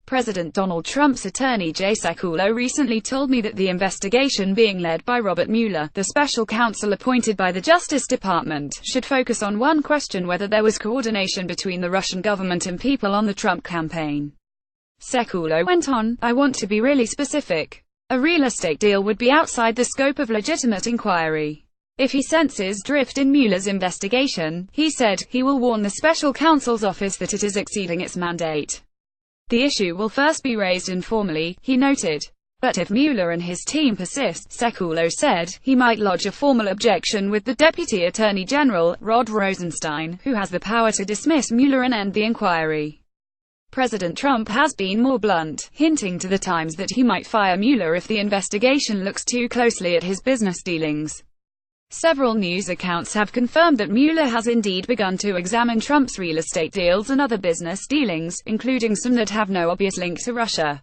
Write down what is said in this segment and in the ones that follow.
President Donald Trump's attorney Jay Sekulow recently told me that the investigation being led by Robert Mueller, the special counsel appointed by the Justice Department, should focus on one question: whether there was coordination between the Russian government and people on the Trump campaign. Sekulow went on, "I want to be really specific. A real estate deal would be outside the scope of legitimate inquiry. If he senses drift in Mueller's investigation," he said, "he will warn the special counsel's office that it is exceeding its mandate. The issue will first be raised informally," he noted. But if Mueller and his team persist, Sekulow said, he might lodge a formal objection with the Deputy Attorney General, Rod Rosenstein, who has the power to dismiss Mueller and end the inquiry. President Trump has been more blunt, hinting to the Times that he might fire Mueller if the investigation looks too closely at his business dealings. Several news accounts have confirmed that Mueller has indeed begun to examine Trump's real estate deals and other business dealings, including some that have no obvious link to Russia.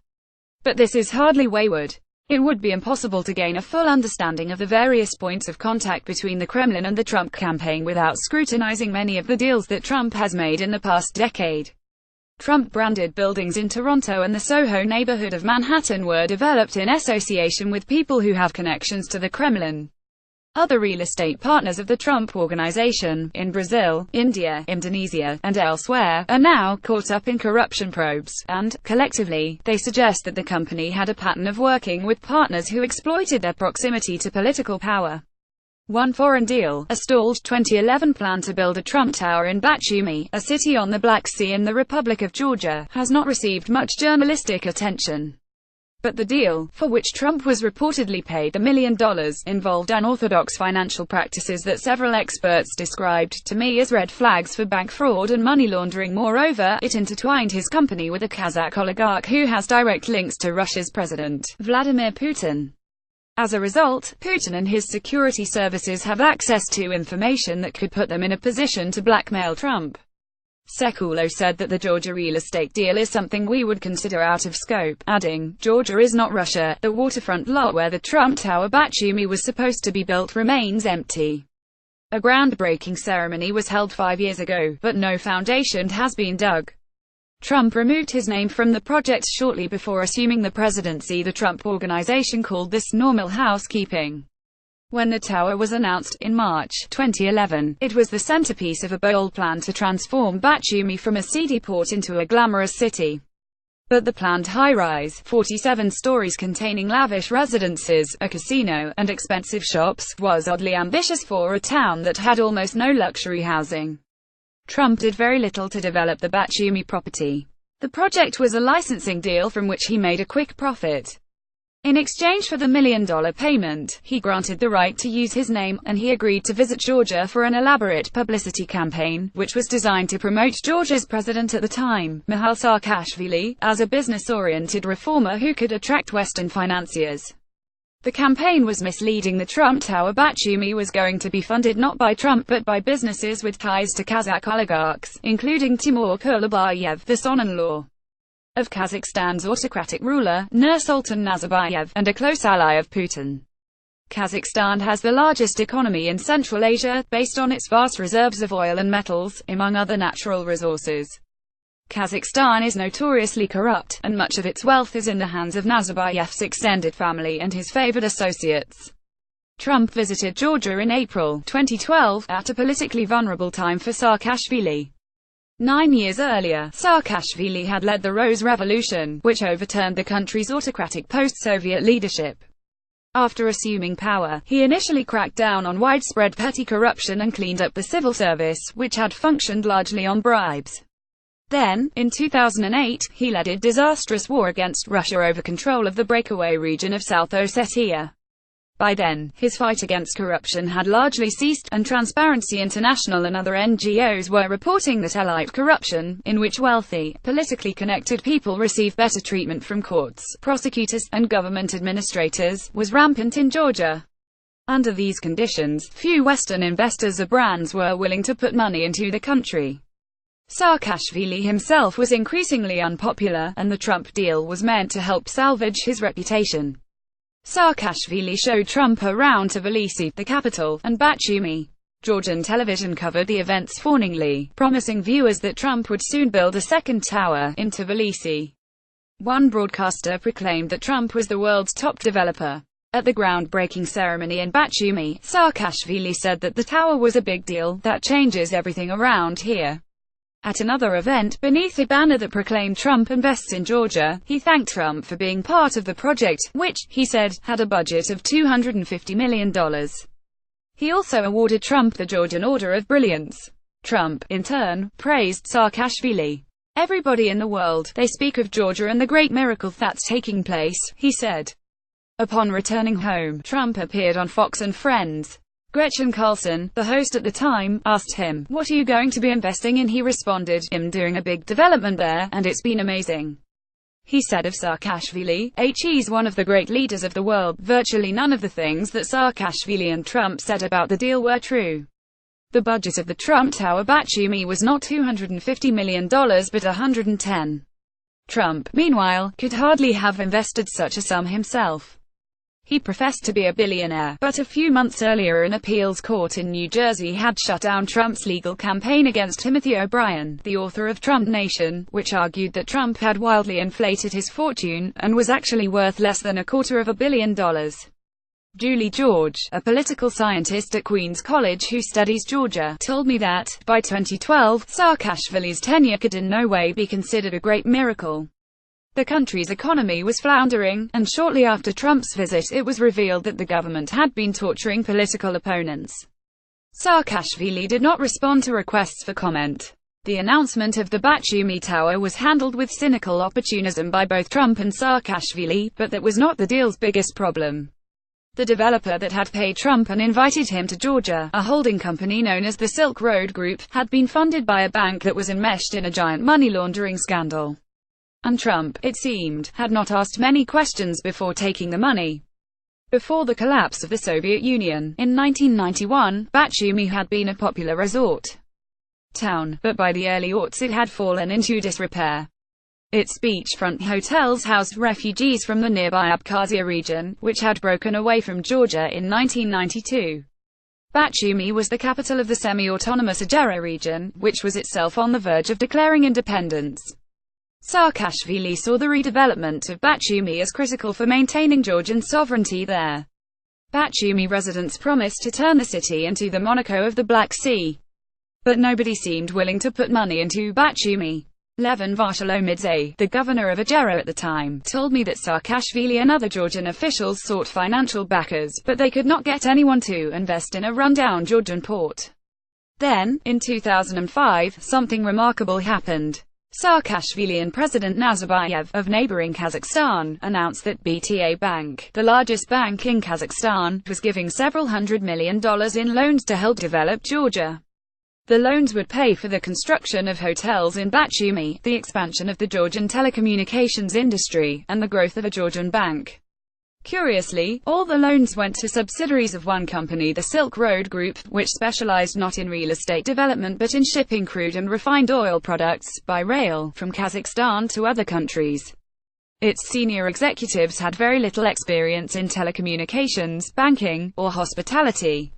But this is hardly wayward. It would be impossible to gain a full understanding of the various points of contact between the Kremlin and the Trump campaign without scrutinizing many of the deals that Trump has made in the past decade. Trump-branded buildings in Toronto and the Soho neighborhood of Manhattan were developed in association with people who have connections to the Kremlin. Other real estate partners of the Trump Organization, in Brazil, India, Indonesia, and elsewhere, are now caught up in corruption probes, and, collectively, they suggest that the company had a pattern of working with partners who exploited their proximity to political power. One foreign deal, a stalled 2011 plan to build a Trump Tower in Batumi, a city on the Black Sea in the Republic of Georgia, has not received much journalistic attention. But the deal, for which Trump was reportedly paid $1 million, involved unorthodox financial practices that several experts described to me as red flags for bank fraud and money laundering. Moreover, it intertwined his company with a Kazakh oligarch who has direct links to Russia's President, Vladimir Putin. As a result, Putin and his security services have access to information that could put them in a position to blackmail Trump. Sekulow said that the Georgia real estate deal is something we would consider out of scope, adding, "Georgia is not Russia. The waterfront lot where the Trump Tower Batumi was supposed to be built remains empty. A groundbreaking ceremony was held 5 years ago, but no foundation has been dug." Trump removed his name from the project shortly before assuming the presidency. The Trump Organization called this normal housekeeping. When the tower was announced, in March 2011, it was the centerpiece of a bold plan to transform Batumi from a seedy port into a glamorous city. But the planned high-rise, 47 stories containing lavish residences, a casino, and expensive shops, was oddly ambitious for a town that had almost no luxury housing. Trump did very little to develop the Batumi property. The project was a licensing deal from which he made a quick profit. In exchange for the $1 million payment, he granted the right to use his name, and he agreed to visit Georgia for an elaborate publicity campaign, which was designed to promote Georgia's president at the time, Mihail Saakashvili, as a business-oriented reformer who could attract Western financiers. The campaign was misleading. The Trump Tower Batumi was going to be funded not by Trump but by businesses with ties to Kazakh oligarchs, including Timur Kulabayev, the son-in-law of Kazakhstan's autocratic ruler, Nursultan Nazarbayev, and a close ally of Putin. Kazakhstan has the largest economy in Central Asia, based on its vast reserves of oil and metals, among other natural resources. Kazakhstan is notoriously corrupt, and much of its wealth is in the hands of Nazarbayev's extended family and his favored associates. Trump visited Georgia in April 2012, at a politically vulnerable time for Saakashvili. 9 years earlier, Saakashvili had led the Rose Revolution, which overturned the country's autocratic post-Soviet leadership. After assuming power, he initially cracked down on widespread petty corruption and cleaned up the civil service, which had functioned largely on bribes. Then, in 2008, he led a disastrous war against Russia over control of the breakaway region of South Ossetia. By then, his fight against corruption had largely ceased, and Transparency International and other NGOs were reporting that elite corruption, in which wealthy, politically connected people receive better treatment from courts, prosecutors, and government administrators, was rampant in Georgia. Under these conditions, few Western investors or brands were willing to put money into the country. Saakashvili himself was increasingly unpopular, and the Trump deal was meant to help salvage his reputation. Saakashvili showed Trump around Tbilisi, the capital, and Batumi. Georgian television covered the events fawningly, promising viewers that Trump would soon build a second tower in Tbilisi. One broadcaster proclaimed that Trump was the world's top developer. At the groundbreaking ceremony in Batumi, Saakashvili said that the tower was a big deal, that changes everything around here. At another event, beneath a banner that proclaimed Trump invests in Georgia, he thanked Trump for being part of the project, which, he said, had a budget of $250 million. He also awarded Trump the Georgian Order of Brilliance. Trump, in turn, praised Saakashvili. "Everybody in the world, they speak of Georgia and the great miracle that's taking place," he said. Upon returning home, Trump appeared on Fox and Friends. Gretchen Carlson, the host at the time, asked him, "What are you going to be investing in?" He responded, "I'm doing a big development there, and it's been amazing." He said of Saakashvili, "He's one of the great leaders of the world." Virtually none of the things that Saakashvili and Trump said about the deal were true. The budget of the Trump Tower Batumi was not $250 million but $110. Trump, meanwhile, could hardly have invested such a sum himself. He professed to be a billionaire, but a few months earlier an appeals court in New Jersey had shut down Trump's legal campaign against Timothy O'Brien, the author of Trump Nation, which argued that Trump had wildly inflated his fortune, and was actually worth less than $250 million. Julie George, a political scientist at Queens College who studies Georgia, told me that, by 2012, Saakashvili's tenure could in no way be considered a great miracle. The country's economy was floundering, and shortly after Trump's visit it was revealed that the government had been torturing political opponents. Saakashvili did not respond to requests for comment. The announcement of the Batumi Tower was handled with cynical opportunism by both Trump and Saakashvili, but that was not the deal's biggest problem. The developer that had paid Trump and invited him to Georgia, a holding company known as the Silk Road Group, had been funded by a bank that was enmeshed in a giant money laundering scandal. And Trump, it seemed, had not asked many questions before taking the money. Before the collapse of the Soviet Union, in 1991, Batumi had been a popular resort town, but by the early aughts it had fallen into disrepair. Its beachfront hotels housed refugees from the nearby Abkhazia region, which had broken away from Georgia in 1992. Batumi was the capital of the semi-autonomous Agera region, which was itself on the verge of declaring independence. Saakashvili saw the redevelopment of Batumi as critical for maintaining Georgian sovereignty there. Batumi residents promised to turn the city into the Monaco of the Black Sea. But nobody seemed willing to put money into Batumi. Levin Vartolomidze, the governor of Agera at the time, told me that Saakashvili and other Georgian officials sought financial backers, but they could not get anyone to invest in a rundown Georgian port. Then, in 2005, something remarkable happened. Saakashvili and President Nazarbayev, of neighboring Kazakhstan, announced that BTA Bank, the largest bank in Kazakhstan, was giving several $100 million in loans to help develop Georgia. The loans would pay for the construction of hotels in Batumi, the expansion of the Georgian telecommunications industry, and the growth of a Georgian bank. Curiously, all the loans went to subsidiaries of one company, the Silk Road Group, which specialized not in real estate development but in shipping crude and refined oil products, by rail, from Kazakhstan to other countries. Its senior executives had very little experience in telecommunications, banking, or hospitality.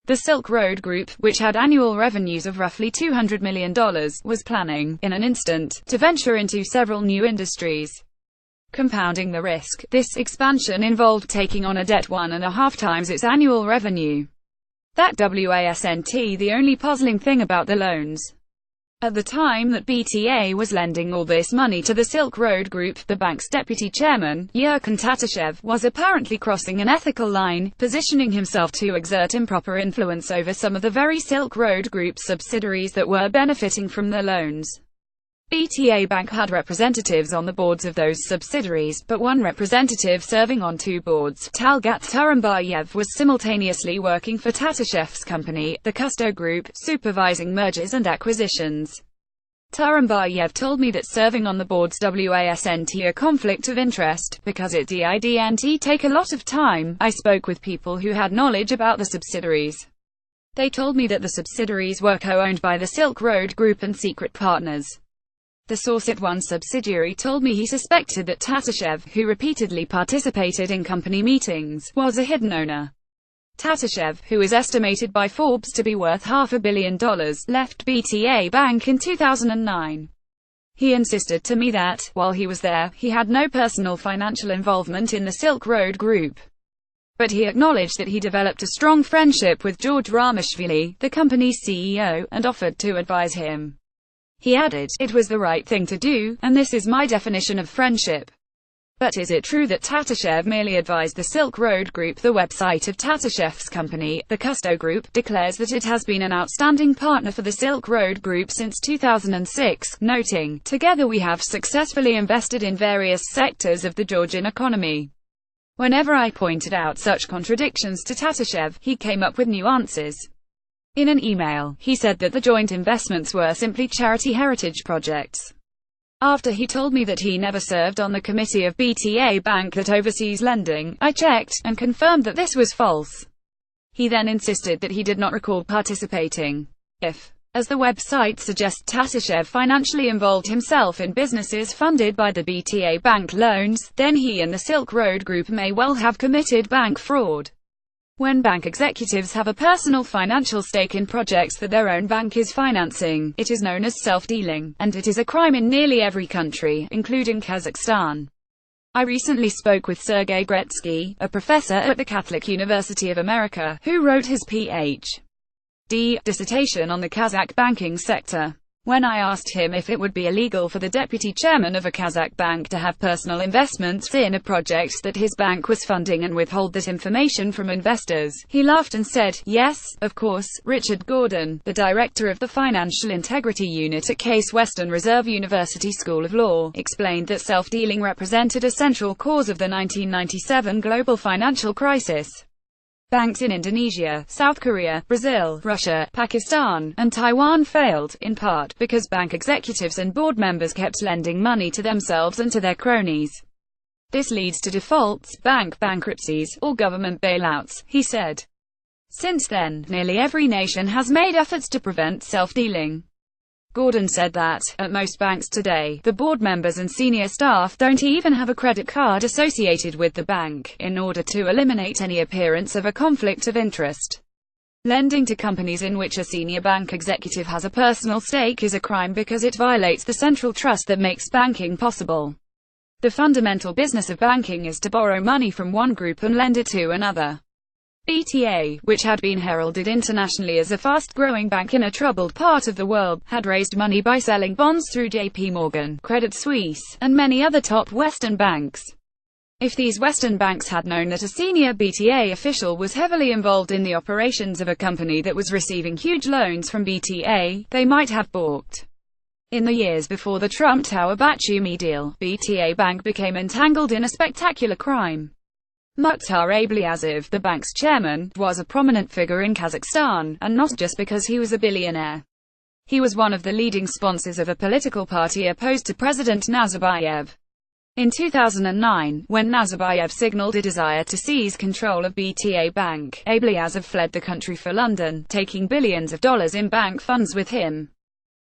The Silk Road Group, which had annual revenues of roughly $200 million, was planning, in an instant, to venture into several new industries. Compounding the risk, this expansion involved taking on a debt 1.5 times its annual revenue. That wasn't the only puzzling thing about the loans. At the time that BTA was lending all this money to the Silk Road Group, the bank's deputy chairman, Yurkin Tatashev, was apparently crossing an ethical line, positioning himself to exert improper influence over some of the very Silk Road Group subsidiaries that were benefiting from the loans. BTA Bank had representatives on the boards of those subsidiaries, but one representative serving on two boards, Talgat Turambayev, was simultaneously working for Tatashev's company, the Custo Group, supervising mergers and acquisitions. Turambayev told me that serving on the boards wasn't a conflict of interest, because it didn't take a lot of time. I spoke with people who had knowledge about the subsidiaries. They told me that the subsidiaries were co-owned by the Silk Road Group and secret partners. The source at one subsidiary told me he suspected that Tatashev, who repeatedly participated in company meetings, was a hidden owner. Tatashev, who is estimated by Forbes to be worth $500 million, left BTA Bank in 2009. He insisted to me that, while he was there, he had no personal financial involvement in the Silk Road Group. But he acknowledged that he developed a strong friendship with George Ramashvili, the company's CEO, and offered to advise him. He added, "It was the right thing to do, and this is my definition of friendship." But is it true that Tatashev merely advised the Silk Road Group? The website of Tatashev's company, the Cousteau Group, declares that it has been an outstanding partner for the Silk Road Group since 2006, noting, "Together we have successfully invested in various sectors of the Georgian economy." Whenever I pointed out such contradictions to Tatashev, he came up with new answers. In an email, he said that the joint investments were simply charity heritage projects. After he told me that he never served on the committee of BTA Bank that oversees lending, I checked, and confirmed that this was false. He then insisted that he did not recall participating. If, as the website suggests, Tatashev financially involved himself in businesses funded by the BTA Bank loans, then he and the Silk Road Group may well have committed bank fraud. When bank executives have a personal financial stake in projects that their own bank is financing, it is known as self-dealing, and it is a crime in nearly every country, including Kazakhstan. I recently spoke with Sergei Gretsky, a professor at the Catholic University of America, who wrote his Ph.D. dissertation on the Kazakh banking sector. When I asked him if it would be illegal for the deputy chairman of a Kazakh bank to have personal investments in a project that his bank was funding and withhold that information from investors, he laughed and said, "Yes, of course." Richard Gordon, the director of the Financial Integrity Unit at Case Western Reserve University School of Law, explained that self-dealing represented a central cause of the 1997 global financial crisis. Banks in Indonesia, South Korea, Brazil, Russia, Pakistan, and Taiwan failed, in part, because bank executives and board members kept lending money to themselves and to their cronies. This leads to defaults, bank bankruptcies, or government bailouts, he said. Since then, nearly every nation has made efforts to prevent self-dealing. Gordon said that, at most banks today, the board members and senior staff don't even have a credit card associated with the bank, in order to eliminate any appearance of a conflict of interest. Lending to companies in which a senior bank executive has a personal stake is a crime because it violates the central trust that makes banking possible. The fundamental business of banking is to borrow money from one group and lend it to another. BTA, which had been heralded internationally as a fast-growing bank in a troubled part of the world, had raised money by selling bonds through JP Morgan, Credit Suisse, and many other top Western banks. If these Western banks had known that a senior BTA official was heavily involved in the operations of a company that was receiving huge loans from BTA, they might have balked. In the years before the Trump Tower Batumi deal, BTA Bank became entangled in a spectacular crime. Mukhtar Ablyazov, the bank's chairman, was a prominent figure in Kazakhstan, and not just because he was a billionaire. He was one of the leading sponsors of a political party opposed to President Nazarbayev. In 2009, when Nazarbayev signaled a desire to seize control of BTA Bank, Ablyazov fled the country for London, taking billions of dollars in bank funds with him.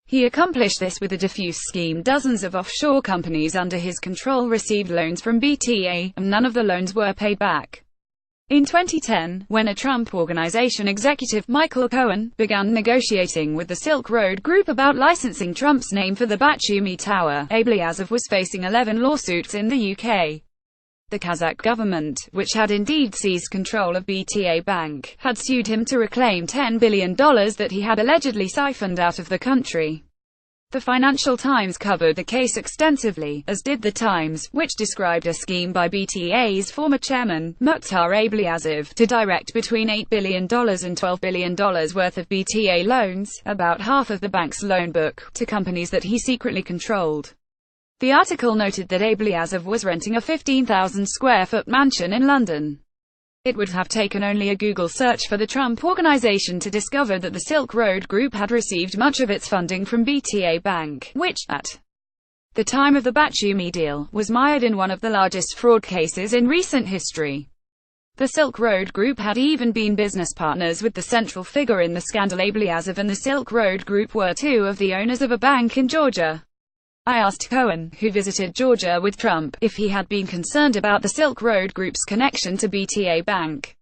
He accomplished this with a diffuse scheme. Dozens of offshore companies under his control received loans from BTA, and none of the loans were paid back. In 2010, when a Trump Organization executive, Michael Cohen, began negotiating with the Silk Road Group about licensing Trump's name for the Batumi Tower, Ablyazov was facing 11 lawsuits in the UK. The Kazakh government, which had indeed seized control of BTA Bank, had sued him to reclaim $10 billion that he had allegedly siphoned out of the country. The Financial Times covered the case extensively, as did The Times, which described a scheme by BTA's former chairman, Mukhtar Ablyazov, to direct between $8 billion and $12 billion worth of BTA loans, about half of the bank's loan book, to companies that he secretly controlled. The article noted that Ablyazov was renting a 15,000-square-foot mansion in London. It would have taken only a Google search for the Trump Organization to discover that the Silk Road Group had received much of its funding from BTA Bank, which, at the time of the Batumi deal, was mired in one of the largest fraud cases in recent history. The Silk Road Group had even been business partners with the central figure in the scandal. Ablyazov and the Silk Road Group were two of the owners of a bank in Georgia. I asked Cohen, who visited Georgia with Trump, if he had been concerned about the Silk Road Group's connection to BTA Bank.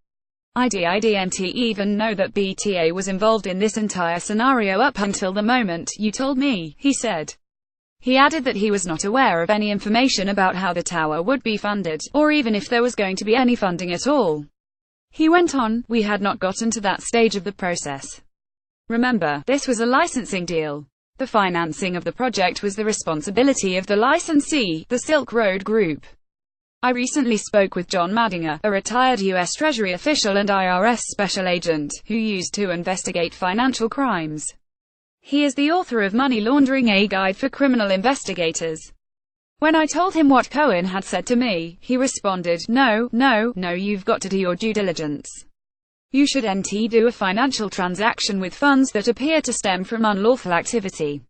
I didn't even know that BTA was involved in this entire scenario up until the moment you told me, he said. He added that he was not aware of any information about how the tower would be funded, or even if there was going to be any funding at all. He went on, "We had not gotten to that stage of the process. Remember, this was a licensing deal. The financing of the project was the responsibility of the licensee, the Silk Road Group." I recently spoke with John Madinger, a retired U.S. Treasury official and IRS special agent, who used to investigate financial crimes. He is the author of Money Laundering: A Guide for Criminal Investigators. When I told him what Cohen had said to me, he responded, no, you've got to do your due diligence. You should do a financial transaction with funds that appear to stem from unlawful activity.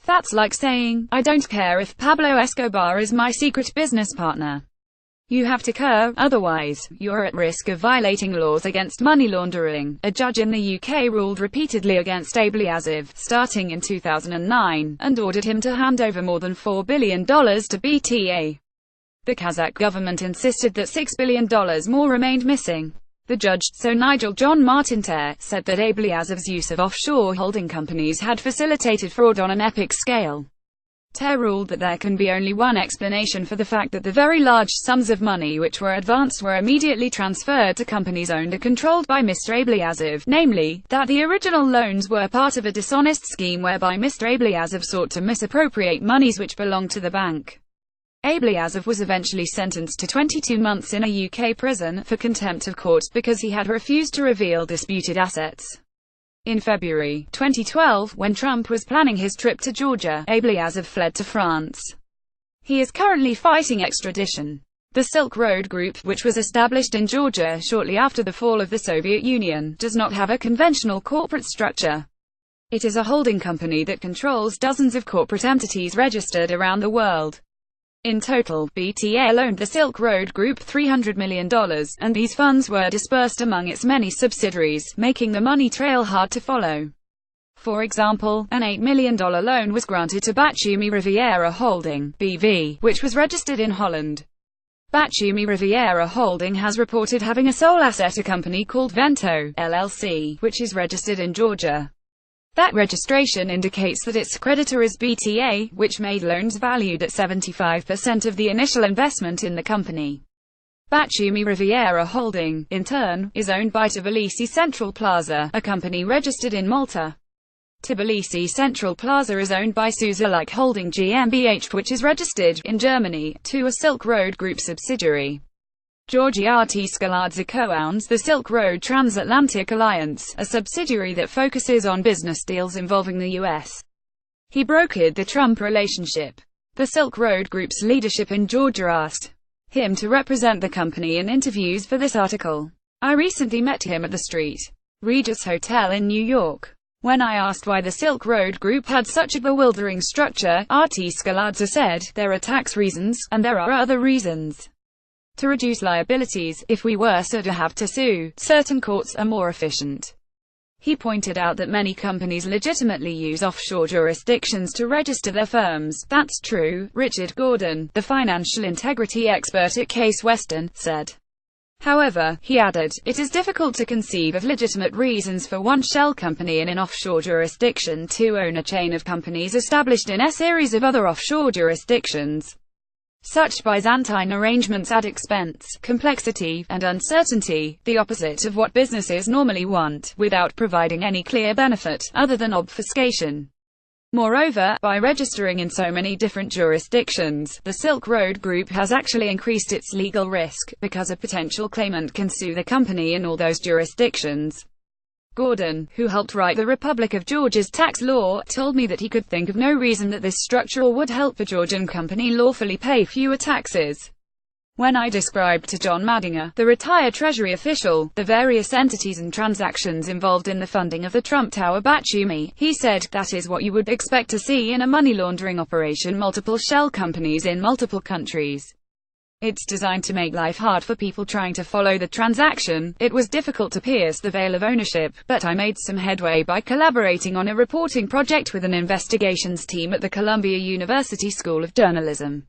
That's like saying, I don't care if Pablo Escobar is my secret business partner. You have to care, otherwise, you're at risk of violating laws against money laundering. A judge in the UK ruled repeatedly against Ablyazov, starting in 2009, and ordered him to hand over more than $4 billion to BTA. The Kazakh government insisted that $6 billion more remained missing. The judge, so Nigel John Martin-Terre, said that Ablyazov's use of offshore holding companies had facilitated fraud on an epic scale. Terre ruled that there can be only one explanation for the fact that the very large sums of money which were advanced were immediately transferred to companies owned or controlled by Mr. Ablyazov, namely, that the original loans were part of a dishonest scheme whereby Mr. Ablyazov sought to misappropriate monies which belonged to the bank. Ablyazov was eventually sentenced to 22 months in a UK prison for contempt of court because he had refused to reveal disputed assets. In February 2012, when Trump was planning his trip to Georgia, Ablyazov fled to France. He is currently fighting extradition. The Silk Road Group, which was established in Georgia shortly after the fall of the Soviet Union, does not have a conventional corporate structure. It is a holding company that controls dozens of corporate entities registered around the world. In total, BTA loaned the Silk Road Group $300 million, and these funds were dispersed among its many subsidiaries, making the money trail hard to follow. For example, an $8 million loan was granted to Batumi Riviera Holding, BV, which was registered in Holland. Batumi Riviera Holding has reported having a sole asset, a company called Vento, LLC, which is registered in Georgia. That registration indicates that its creditor is BTA, which made loans valued at 75% of the initial investment in the company. Batumi Riviera Holding, in turn, is owned by Tbilisi Central Plaza, a company registered in Malta. Tbilisi Central Plaza is owned by Suzalike Holding GmbH, which is registered in Germany, to a Silk Road Group subsidiary. Georgiati Scaladze co-owns the Silk Road Transatlantic Alliance, a subsidiary that focuses on business deals involving the U.S. He brokered the Trump relationship. The Silk Road Group's leadership in Georgia asked him to represent the company in interviews for this article. I recently met him at the St. Regis Hotel in New York. When I asked why the Silk Road Group had such a bewildering structure, RT Scaladze said, "There are tax reasons, and there are other reasons. To reduce liabilities, if we were to have to sue, certain courts are more efficient." He pointed out that many companies legitimately use offshore jurisdictions to register their firms. That's true, Richard Gordon, the financial integrity expert at Case Western, said. However, he added, it is difficult to conceive of legitimate reasons for one shell company in an offshore jurisdiction to own a chain of companies established in a series of other offshore jurisdictions. Such Byzantine arrangements add expense, complexity, and uncertainty, the opposite of what businesses normally want, without providing any clear benefit, other than obfuscation. Moreover, by registering in so many different jurisdictions, the Silk Road Group has actually increased its legal risk, because a potential claimant can sue the company in all those jurisdictions. Gordon, who helped write the Republic of Georgia's tax law, told me that he could think of no reason that this structure would help a Georgian company lawfully pay fewer taxes. When I described to John Madinger, the retired Treasury official, the various entities and transactions involved in the funding of the Trump Tower Batumi, he said, that is what you would expect to see in a money laundering operation: multiple shell companies in multiple countries. It's designed to make life hard for people trying to follow the transaction. It was difficult to pierce the veil of ownership, but I made some headway by collaborating on a reporting project with an investigations team at the Columbia University School of Journalism.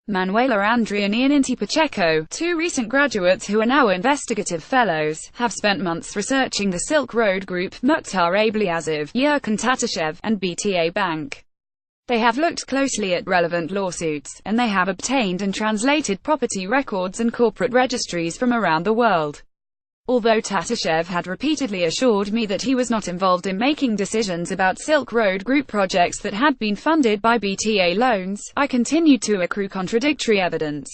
Manuela Andriani and Inti Pacheco, two recent graduates who are now investigative fellows, have spent months researching the Silk Road Group, Mukhtar Ablyazov, Yurkan Tatashev, and BTA Bank. They have looked closely at relevant lawsuits, and they have obtained and translated property records and corporate registries from around the world. Although Tatashev had repeatedly assured me that he was not involved in making decisions about Silk Road Group projects that had been funded by BTA loans, I continued to accrue contradictory evidence.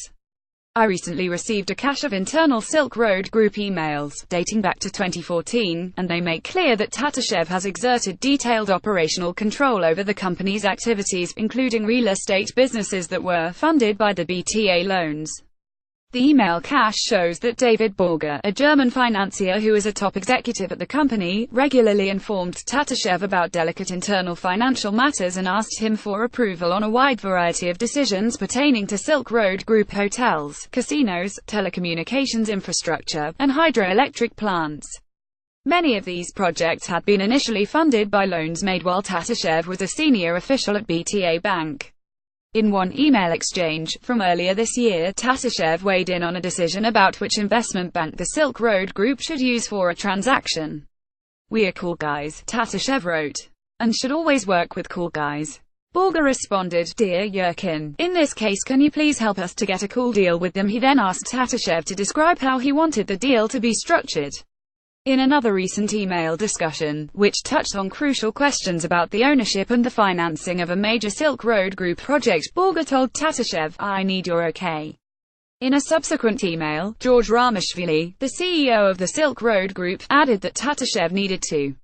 I recently received a cache of internal Silk Road Group emails, dating back to 2014, and they make clear that Tatashev has exerted detailed operational control over the company's activities, including real estate businesses that were funded by the BTA loans. The email cache shows that David Borger, a German financier who is a top executive at the company, regularly informed Tatashev about delicate internal financial matters and asked him for approval on a wide variety of decisions pertaining to Silk Road Group hotels, casinos, telecommunications infrastructure, and hydroelectric plants. Many of these projects had been initially funded by loans made while Tatashev was a senior official at BTA Bank. In one email exchange from earlier this year, Tatashev weighed in on a decision about which investment bank the Silk Road Group should use for a transaction. "We are cool guys," Tatashev wrote, "and should always work with cool guys." Borger responded, "Dear Yurkin, in this case can you please help us to get a cool deal with them?" He then asked Tatashev to describe how he wanted the deal to be structured. In another recent email discussion, which touched on crucial questions about the ownership and the financing of a major Silk Road Group project, Borger told Tatashev, "I need your okay." In a subsequent email, George Ramashvili, the CEO of the Silk Road Group, added that Tatashev needed to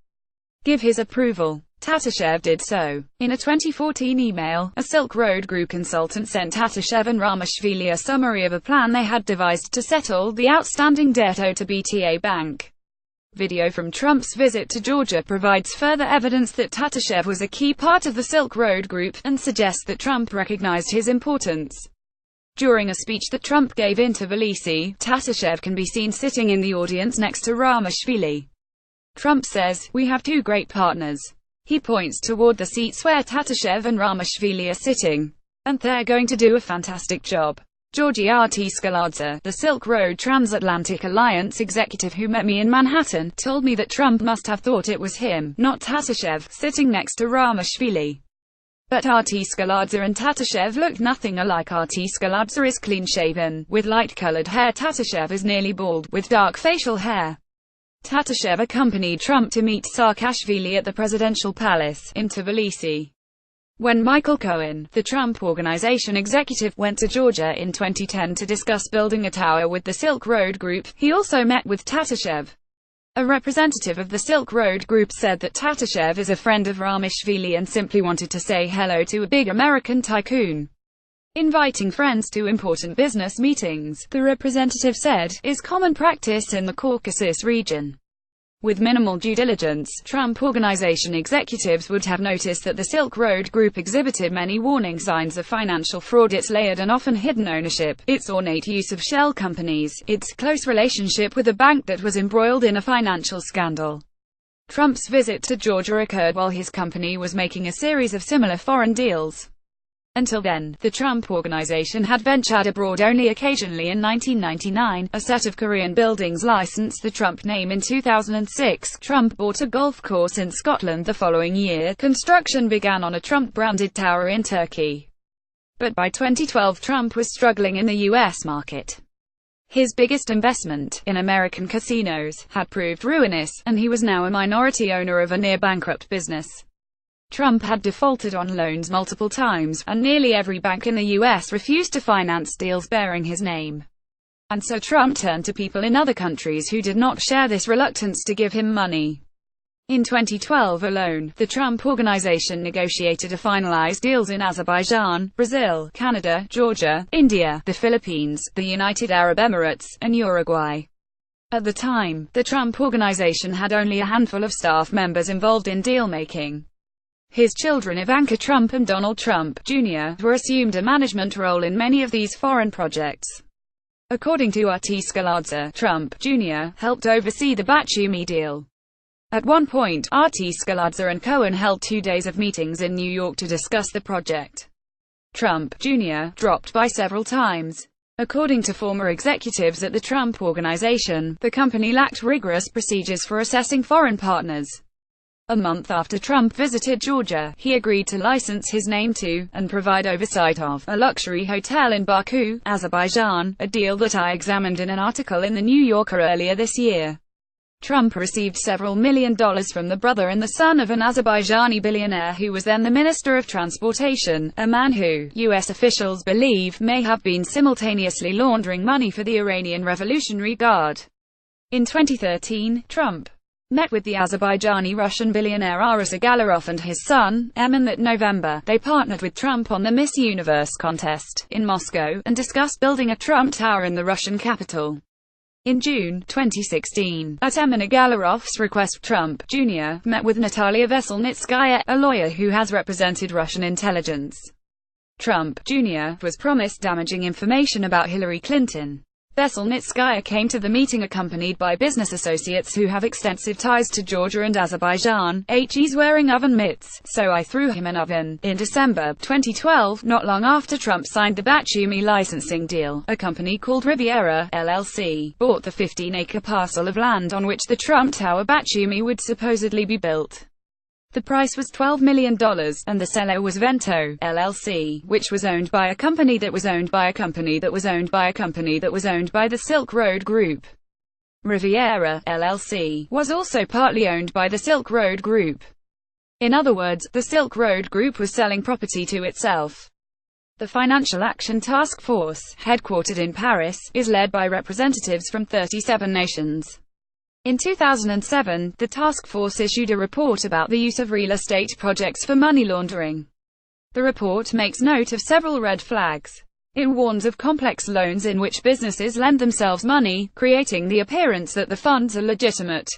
give his approval. Tatashev did so. In a 2014 email, a Silk Road Group consultant sent Tatashev and Ramashvili a summary of a plan they had devised to settle the outstanding debt owed to BTA Bank. Video from Trump's visit to Georgia provides further evidence that Tatashev was a key part of the Silk Road Group, and suggests that Trump recognized his importance. During a speech that Trump gave in Tbilisi, Tatashev can be seen sitting in the audience next to Ramashvili. Trump says, "We have two great partners." He points toward the seats where Tatashev and Ramashvili are sitting. "And they're going to do a fantastic job." Georgi Skladze, the Silk Road Transatlantic Alliance executive who met me in Manhattan, told me that Trump must have thought it was him, not Tatashev, sitting next to Ramashvili. But Skladze and Tatashev look nothing alike. Skladze is clean-shaven, with light-colored hair. Tatashev is nearly bald, with dark facial hair. Tatashev accompanied Trump to meet Saakashvili at the presidential palace in Tbilisi. When Michael Cohen, the Trump Organization executive, went to Georgia in 2010 to discuss building a tower with the Silk Road Group, he also met with Tatashev. A representative of the Silk Road Group said that Tatashev is a friend of Ramashvili and simply wanted to say hello to a big American tycoon. Inviting friends to important business meetings, the representative said, is common practice in the Caucasus region. With minimal due diligence, Trump Organization executives would have noticed that the Silk Road Group exhibited many warning signs of financial fraud: its layered and often hidden ownership, its ornate use of shell companies, its close relationship with a bank that was embroiled in a financial scandal. Trump's visit to Georgia occurred while his company was making a series of similar foreign deals. Until then, the Trump Organization had ventured abroad only occasionally. In 1999, a set of Korean buildings licensed the Trump name. In 2006, Trump bought a golf course in Scotland. The following year, construction began on a Trump-branded tower in Turkey. But by 2012, Trump was struggling in the U.S. market. His biggest investment, in American casinos, had proved ruinous, and he was now a minority owner of a near-bankrupt business. Trump had defaulted on loans multiple times, and nearly every bank in the U.S. refused to finance deals bearing his name. And so Trump turned to people in other countries who did not share this reluctance to give him money. In 2012 alone, the Trump Organization negotiated or finalized deals in Azerbaijan, Brazil, Canada, Georgia, India, the Philippines, the United Arab Emirates, and Uruguay. At the time, the Trump Organization had only a handful of staff members involved in deal-making. His children Ivanka Trump and Donald Trump, Jr., were assumed a management role in many of these foreign projects. According to Skladze, Trump, Jr., helped oversee the Batumi deal. At one point, Skladze and Cohen held 2 days of meetings in New York to discuss the project. Trump, Jr., dropped by several times. According to former executives at the Trump Organization, the company lacked rigorous procedures for assessing foreign partners. A month after Trump visited Georgia, he agreed to license his name to, and provide oversight of, a luxury hotel in Baku, Azerbaijan, a deal that I examined in an article in The New Yorker earlier this year. Trump received several $1 million from the brother and the son of an Azerbaijani billionaire who was then the Minister of Transportation, a man who, U.S. officials believe, may have been simultaneously laundering money for the Iranian Revolutionary Guard. In 2013, Trump met with the Azerbaijani-Russian billionaire Aras Agalarov and his son, Emin. That November, they partnered with Trump on the Miss Universe contest in Moscow, and discussed building a Trump Tower in the Russian capital. In June 2016, at Emin Agalarov's request, Trump, Jr., met with Natalia Veselnitskaya, a lawyer who has represented Russian intelligence. Trump, Jr., was promised damaging information about Hillary Clinton. Veselnitskaya came to the meeting accompanied by business associates who have extensive ties to Georgia and Azerbaijan. He's wearing oven mitts, so I threw him an oven. In December 2012, not long after Trump signed the Batumi licensing deal, a company called Riviera, LLC, bought the 15-acre parcel of land on which the Trump Tower Batumi would supposedly be built. The price was $12 million, and the seller was Vento, LLC, which was owned by a company that was owned by a company that was owned by a company that was owned by the Silk Road Group. Riviera, LLC, was also partly owned by the Silk Road Group. In other words, the Silk Road Group was selling property to itself. The Financial Action Task Force, headquartered in Paris, is led by representatives from 37 nations. In 2007, the task force issued a report about the use of real estate projects for money laundering. The report makes note of several red flags. It warns of complex loans in which businesses lend themselves money, creating the appearance that the funds are legitimate.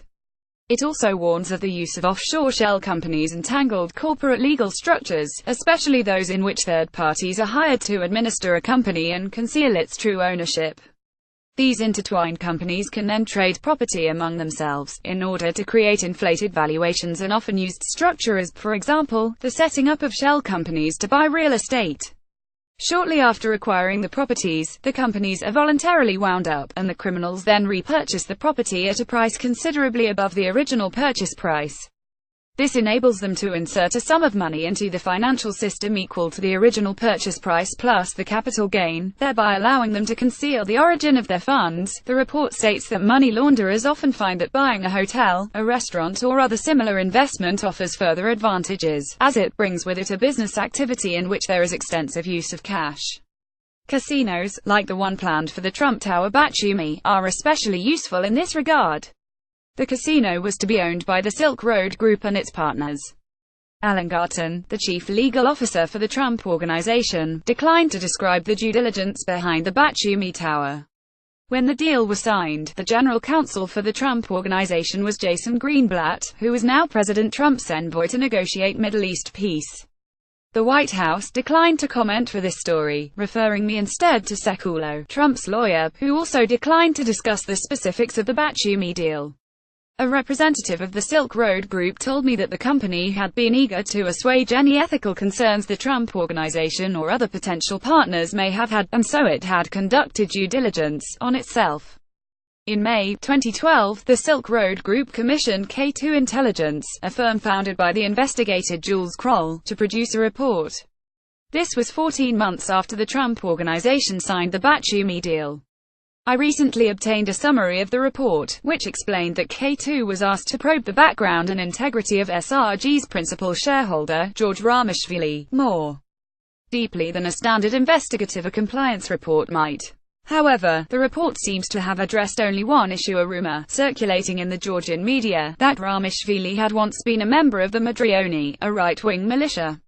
It also warns of the use of offshore shell companies and tangled corporate legal structures, especially those in which third parties are hired to administer a company and conceal its true ownership. These intertwined companies can then trade property among themselves, in order to create inflated valuations and often used structure as, for example, the setting up of shell companies to buy real estate. Shortly after acquiring the properties, the companies are voluntarily wound up, and the criminals then repurchase the property at a price considerably above the original purchase price. This enables them to insert a sum of money into the financial system equal to the original purchase price plus the capital gain, thereby allowing them to conceal the origin of their funds. The report states that money launderers often find that buying a hotel, a restaurant or other similar investment offers further advantages, as it brings with it a business activity in which there is extensive use of cash. Casinos, like the one planned for the Trump Tower Batumi, are especially useful in this regard. The casino was to be owned by the Silk Road Group and its partners. Alan Garton, the chief legal officer for the Trump Organization, declined to describe the due diligence behind the Batumi Tower. When the deal was signed, the general counsel for the Trump Organization was Jason Greenblatt, who is now President Trump's envoy to negotiate Middle East peace. The White House declined to comment for this story, referring me instead to Sekulow, Trump's lawyer, who also declined to discuss the specifics of the Batumi deal. A representative of the Silk Road Group told me that the company had been eager to assuage any ethical concerns the Trump Organization or other potential partners may have had, and so it had conducted due diligence on itself. In May 2012, the Silk Road Group commissioned K2 Intelligence, a firm founded by the investigated Jules Kroll, to produce a report. This was 14 months after the Trump Organization signed the Batumi deal. I recently obtained a summary of the report, which explained that K2 was asked to probe the background and integrity of SRG's principal shareholder, George Ramishvili, more deeply than a standard investigative or compliance report might. However, the report seems to have addressed only one issue: a rumor, circulating in the Georgian media, that Ramishvili had once been a member of the Madrioni, a right-wing militia.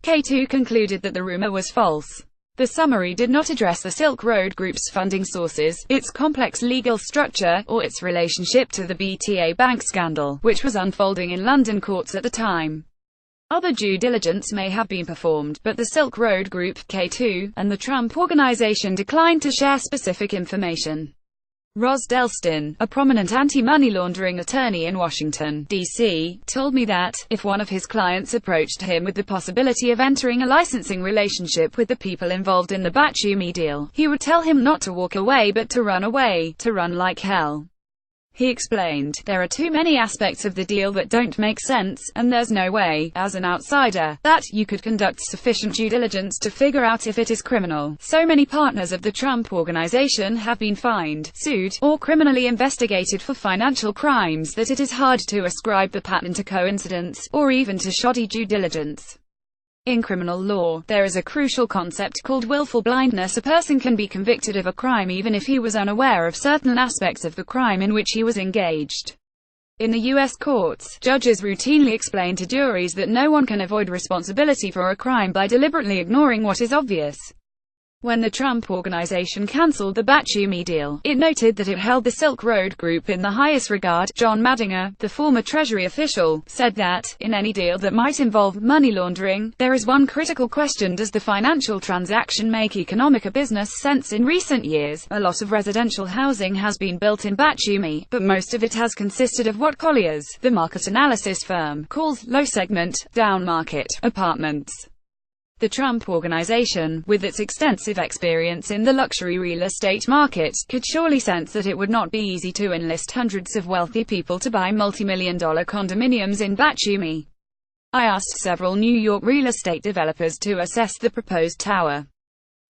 K2 concluded that the rumor was false. The summary did not address the Silk Road Group's funding sources, its complex legal structure, or its relationship to the BTA Bank scandal, which was unfolding in London courts at the time. Other due diligence may have been performed, but the Silk Road Group, K2, and the Trump Organization declined to share specific information. Ross Delstein, a prominent anti-money laundering attorney in Washington, D.C., told me that, if one of his clients approached him with the possibility of entering a licensing relationship with the people involved in the Batumi deal, he would tell him not to walk away but to run away, to run like hell. He explained, "There are too many aspects of the deal that don't make sense, and there's no way, as an outsider, that you could conduct sufficient due diligence to figure out if it is criminal. So many partners of the Trump Organization have been fined, sued, or criminally investigated for financial crimes that it is hard to ascribe the pattern to coincidence, or even to shoddy due diligence." In criminal law, there is a crucial concept called willful blindness. A person can be convicted of a crime even if he was unaware of certain aspects of the crime in which he was engaged. In the U.S. courts, judges routinely explain to juries that no one can avoid responsibility for a crime by deliberately ignoring what is obvious. When the Trump Organization canceled the Batumi deal, it noted that it held the Silk Road Group in the highest regard. John Madinger, the former Treasury official, said that, in any deal that might involve money laundering, there is one critical question: does the financial transaction make economic or business sense? In recent years, a lot of residential housing has been built in Batumi, but most of it has consisted of what Colliers, the market analysis firm, calls low-segment, down-market apartments. The Trump Organization, with its extensive experience in the luxury real estate market, could surely sense that it would not be easy to enlist hundreds of wealthy people to buy multi-million-dollar condominiums in Batumi. I asked several New York real estate developers to assess the proposed tower.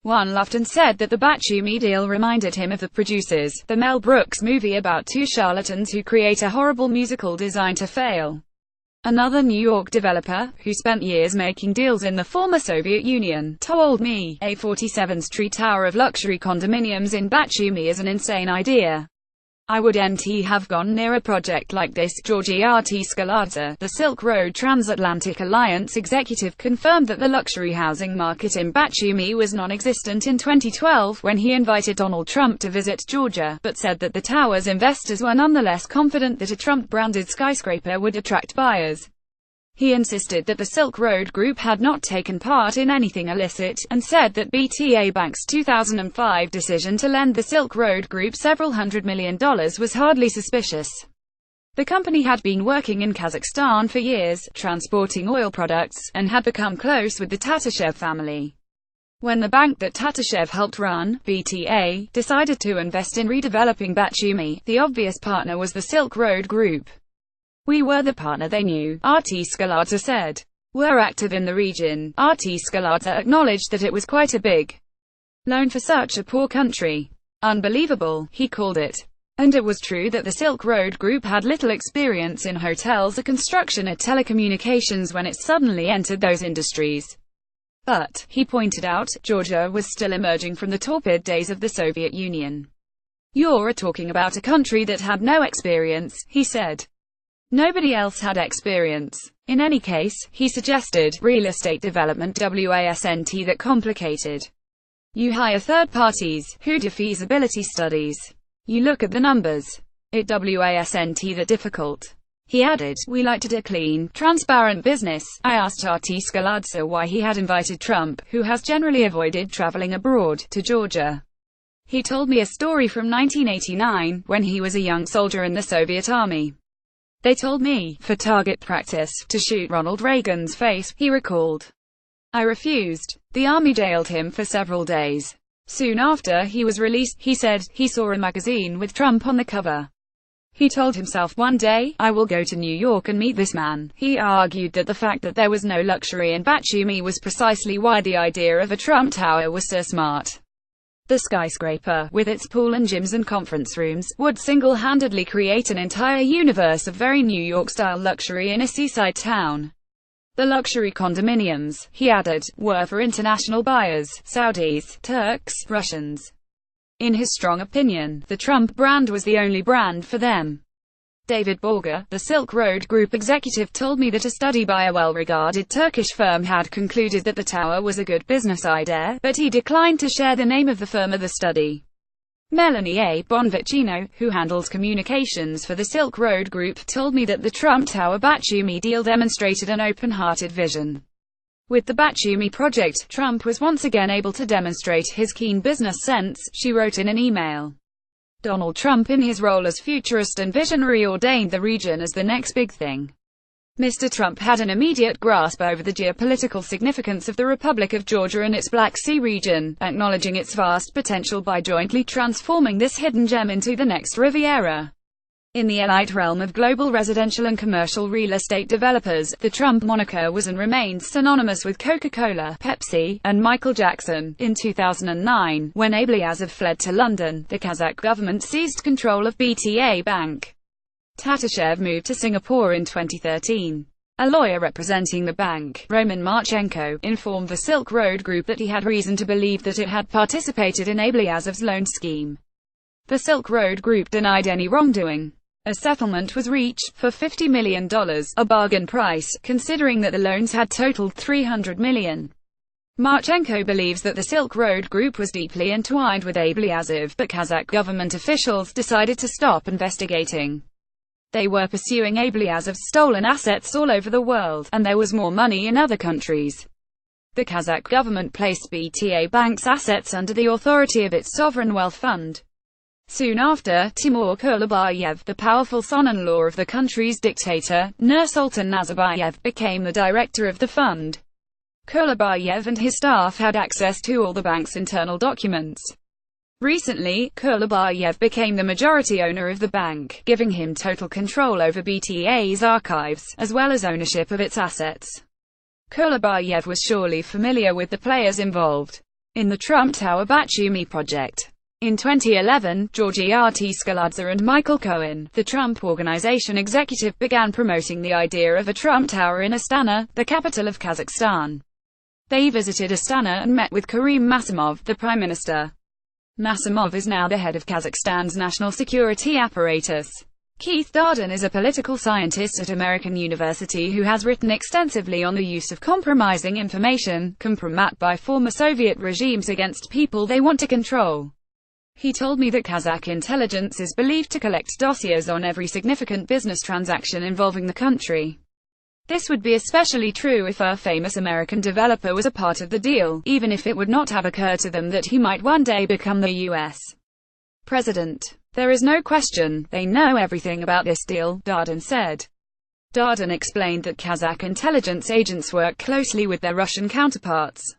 One laughed and said that the Batumi deal reminded him of The Producers, the Mel Brooks movie about two charlatans who create a horrible musical designed to fail. Another New York developer, who spent years making deals in the former Soviet Union, told me, a 47th Street tower of luxury condominiums in Batumi is an insane idea. I wouldn't have gone near a project like this. Georgi Artiskaladze, the Silk Road Transatlantic Alliance executive, confirmed that the luxury housing market in Batumi was non-existent in 2012 when he invited Donald Trump to visit Georgia, but said that the tower's investors were nonetheless confident that a Trump-branded skyscraper would attract buyers. He insisted that the Silk Road Group had not taken part in anything illicit, and said that BTA Bank's 2005 decision to lend the Silk Road Group several $100 million was hardly suspicious. The company had been working in Kazakhstan for years, transporting oil products, and had become close with the Tatashev family. When the bank that Tatashev helped run, BTA, decided to invest in redeveloping Batumi, the obvious partner was the Silk Road Group. We were the partner they knew, Artiskaladze said. We're active in the region. Artiskaladze acknowledged that it was quite a big loan for such a poor country. Unbelievable, he called it. And it was true that the Silk Road Group had little experience in hotels or construction or telecommunications when it suddenly entered those industries. But, he pointed out, Georgia was still emerging from the torpid days of the Soviet Union. You're talking about a country that had no experience, he said. Nobody else had experience. In any case, he suggested, real estate development wasn't that complicated. You hire third parties, who do feasibility studies. You look at the numbers. It wasn't that difficult. He added, we like to do clean, transparent business. I asked Artiskaladze why he had invited Trump, who has generally avoided traveling abroad, to Georgia. He told me a story from 1989, when he was a young soldier in the Soviet Army. They told me, for target practice, to shoot Ronald Reagan's face, he recalled. I refused. The army jailed him for several days. Soon after he was released, he said, he saw a magazine with Trump on the cover. He told himself one day, I will go to New York and meet this man. He argued that the fact that there was no luxury in Batumi was precisely why the idea of a Trump Tower was so smart. The skyscraper, with its pool and gyms and conference rooms, would single-handedly create an entire universe of very New York-style luxury in a seaside town. The luxury condominiums, he added, were for international buyers, Saudis, Turks, Russians. In his strong opinion, the Trump brand was the only brand for them. David Borger, the Silk Road Group executive, told me that a study by a well-regarded Turkish firm had concluded that the tower was a good business idea, but he declined to share the name of the firm of the study. Melanie A. Bonvicino, who handles communications for the Silk Road Group, told me that the Trump Tower Batumi deal demonstrated an open-hearted vision. With the Batumi project, Trump was once again able to demonstrate his keen business sense, she wrote in an email. Donald Trump, in his role as futurist and visionary, ordained the region as the next big thing. Mr. Trump had an immediate grasp over the geopolitical significance of the Republic of Georgia and its Black Sea region, acknowledging its vast potential by jointly transforming this hidden gem into the next Riviera. In the elite realm of global residential and commercial real estate developers, the Trump moniker was and remains synonymous with Coca-Cola, Pepsi, and Michael Jackson. In 2009, when Ablyazov fled to London, the Kazakh government seized control of BTA Bank. Tatashev moved to Singapore in 2013. A lawyer representing the bank, Roman Marchenko, informed the Silk Road Group that he had reason to believe that it had participated in Ablyazov's loan scheme. The Silk Road Group denied any wrongdoing. A settlement was reached, for $50 million, a bargain price, considering that the loans had totaled $300 million. Marchenko believes that the Silk Road Group was deeply entwined with Ablyazov, but Kazakh government officials decided to stop investigating. They were pursuing Ablyazov's stolen assets all over the world, and there was more money in other countries. The Kazakh government placed BTA Bank's assets under the authority of its sovereign wealth fund. Soon after, Timur Kulabayev, the powerful son-in-law of the country's dictator, Nursultan Nazarbayev, became the director of the fund. Kulabayev and his staff had access to all the bank's internal documents. Recently, Kulabayev became the majority owner of the bank, giving him total control over BTA's archives, as well as ownership of its assets. Kulabayev was surely familiar with the players involved in the Trump Tower Batumi project. In 2011, Georgy Artiskaladze and Michael Cohen, the Trump Organization executive, began promoting the idea of a Trump Tower in Astana, the capital of Kazakhstan. They visited Astana and met with Karim Masimov, the prime minister. Masimov is now the head of Kazakhstan's national security apparatus. Keith Darden is a political scientist at American University who has written extensively on the use of compromising information, compromat by former Soviet regimes against people they want to control. He told me that Kazakh intelligence is believed to collect dossiers on every significant business transaction involving the country. This would be especially true if a famous American developer was a part of the deal, even if it would not have occurred to them that he might one day become the U.S. president. There is no question, they know everything about this deal, Darden said. Darden explained that Kazakh intelligence agents work closely with their Russian counterparts.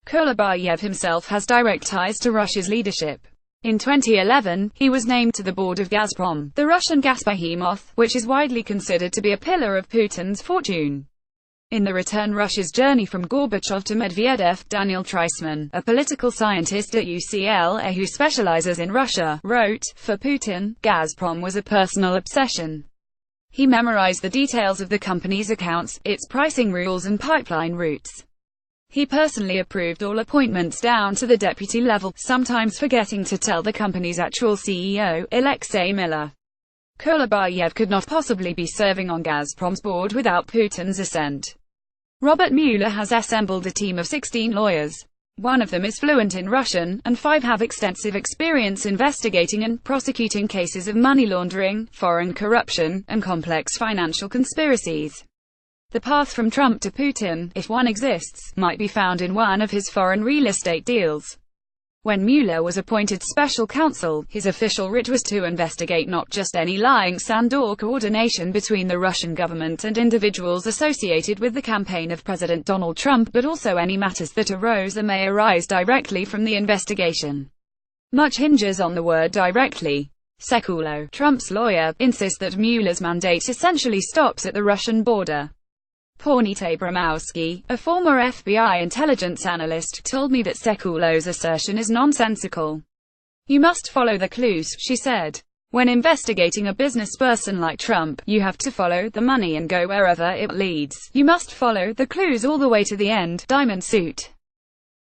Kulabayev himself has direct ties to Russia's leadership. In 2011, he was named to the board of Gazprom, the Russian gas behemoth, which is widely considered to be a pillar of Putin's fortune. In The Return: Russia's Journey from Gorbachev to Medvedev, Daniel Treisman, a political scientist at UCLA who specializes in Russia, wrote, "For Putin, Gazprom was a personal obsession. He memorized the details of the company's accounts, its pricing rules and pipeline routes. He personally approved all appointments down to the deputy level, sometimes forgetting to tell the company's actual CEO, Alexei Miller. Kulabayev could not possibly be serving on Gazprom's board without Putin's assent." Robert Mueller has assembled a team of 16 lawyers. One of them is fluent in Russian, and 5 have extensive experience investigating and prosecuting cases of money laundering, foreign corruption, and complex financial conspiracies. The path from Trump to Putin, if one exists, might be found in one of his foreign real estate deals. When Mueller was appointed special counsel, his official writ was to investigate not just any lying sand or coordination between the Russian government and individuals associated with the campaign of President Donald Trump, but also any matters that arose or may arise directly from the investigation. Much hinges on the word directly. Sekulow, Trump's lawyer, insists that Mueller's mandate essentially stops at the Russian border. Pawnee Abramowski, a former FBI intelligence analyst, told me that Sekulow's assertion is nonsensical. "You must follow the clues," she said. "When investigating a businessperson like Trump, you have to follow the money and go wherever it leads. You must follow the clues all the way to the end." Diamond Suit.